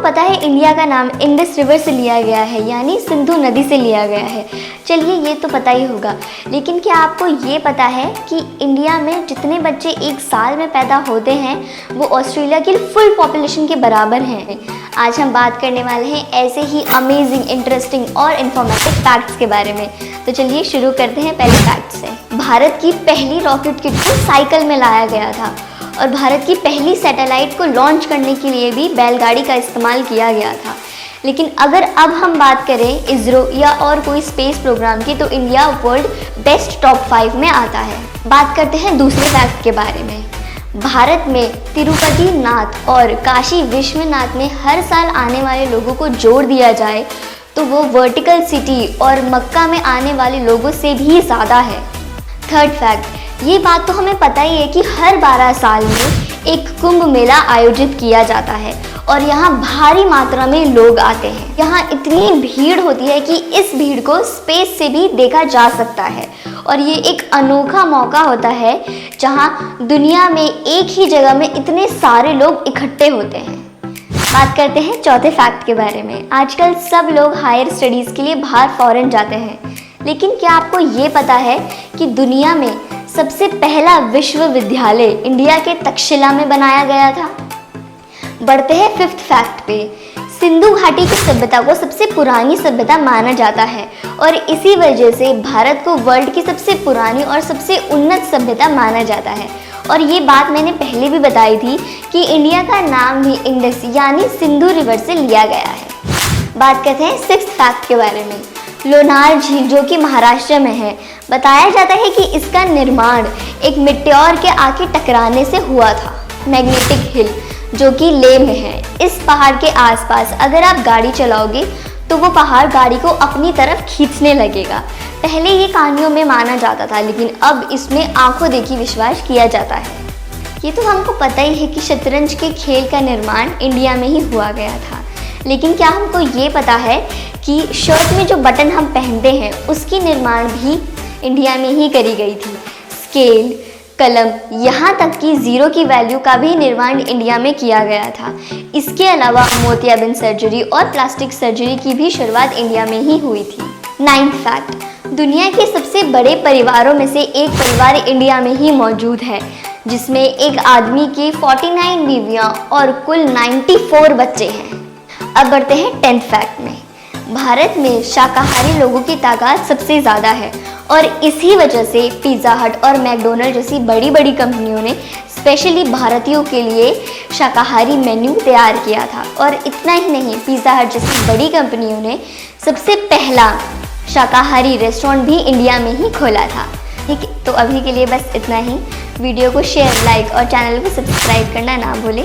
पता है इंडिया का नाम इंडस रिवर से लिया गया है, यानी सिंधु नदी से लिया गया है। चलिए ये तो पता ही होगा, लेकिन क्या आपको ये पता है कि इंडिया में जितने बच्चे एक साल में पैदा होते हैं वो ऑस्ट्रेलिया की फुल पॉपुलेशन के बराबर हैं। आज हम बात करने वाले हैं ऐसे ही अमेजिंग, इंटरेस्टिंग और इन्फॉर्मेटिव फैक्ट्स के बारे में। तो चलिए शुरू करते हैं पहले फैक्ट से। भारत की पहली रॉकेट किट को साइकिल में लाया गया था और भारत की पहली सैटेलाइट को लॉन्च करने के लिए भी बैलगाड़ी का इस्तेमाल किया गया था। लेकिन अगर अब हम बात करें इसरो या और कोई स्पेस प्रोग्राम की, तो इंडिया वर्ल्ड बेस्ट टॉप 5 में आता है। बात करते हैं दूसरे फैक्ट के बारे में। भारत में तिरुपति नाथ और काशी विश्वनाथ में हर साल आने वाले लोगों को जोड़ दिया जाए तो वो वर्टिकल सिटी और मक्का में आने वाले लोगों से भी ज़्यादा है। थर्ड फैक्ट, ये बात तो हमें पता ही है कि हर 12 साल में एक कुंभ मेला आयोजित किया जाता है और यहाँ भारी मात्रा में लोग आते हैं। यहाँ इतनी भीड़ होती है कि इस भीड़ को स्पेस से भी देखा जा सकता है और ये एक अनोखा मौका होता है जहाँ दुनिया में एक ही जगह में इतने सारे लोग इकट्ठे होते हैं। बात करते हैं चौथे फैक्ट के बारे में। आजकल सब लोग हायर स्टडीज़ के लिए बाहर फॉरेन जाते हैं, लेकिन क्या आपको ये पता है कि दुनिया में सबसे पहला विश्वविद्यालय इंडिया के तक्षशिला में बनाया गया था। बढ़ते हैं फिफ्थ फैक्ट पे। सिंधु घाटी की सभ्यता को सबसे पुरानी सभ्यता माना जाता है और इसी वजह से भारत को वर्ल्ड की सबसे पुरानी और सबसे उन्नत सभ्यता माना जाता है। और ये बात मैंने पहले भी बताई थी कि इंडिया का नाम भी इंडस यानी सिंधु रिवर से लिया गया है। बात करते हैं सिक्स्थ फैक्ट के बारे में। लोनार झील जो कि महाराष्ट्र में है, बताया जाता है कि इसका निर्माण एक मिट्योर के आके टकराने से हुआ था। मैग्नेटिक हिल जो कि लेह में है, इस पहाड़ के आसपास अगर आप गाड़ी चलाओगे तो वो पहाड़ गाड़ी को अपनी तरफ खींचने लगेगा। पहले ये कहानियों में माना जाता था, लेकिन अब इसमें आंखों देखी विश्वास किया जाता है। ये तो हमको पता ही है कि शतरंज के खेल का निर्माण इंडिया में ही हुआ गया था, लेकिन क्या हमको ये पता है कि शर्ट में जो बटन हम पहनते हैं उसकी निर्माण भी इंडिया में ही करी गई थी। स्केल, कलम, यहाँ तक कि ज़ीरो की वैल्यू का भी निर्माण इंडिया में किया गया था। इसके अलावा मोतियाबिंद सर्जरी और प्लास्टिक सर्जरी की भी शुरुआत इंडिया में ही हुई थी। नाइन्थ फैक्ट, दुनिया के सबसे बड़े परिवारों में से एक परिवार इंडिया में ही मौजूद है, जिसमें एक आदमी की 49 बीवियाँ और कुल 94 बच्चे हैं। अब बढ़ते हैं 10th फैक्ट में। भारत में शाकाहारी लोगों की तादाद सबसे ज़्यादा है और इसी वजह से पिज़्ज़ा हट और मैकडोनल्ड जैसी बड़ी बड़ी कंपनियों ने स्पेशली भारतीयों के लिए शाकाहारी मेन्यू तैयार किया था। और इतना ही नहीं, पिज़्ज़ा हट जैसी बड़ी कंपनियों ने सबसे पहला शाकाहारी रेस्टोरेंट भी इंडिया में ही खोला था। ठीक है, तो अभी के लिए बस इतना ही। वीडियो को शेयर, लाइक और चैनल को सब्सक्राइब करना ना भूलें।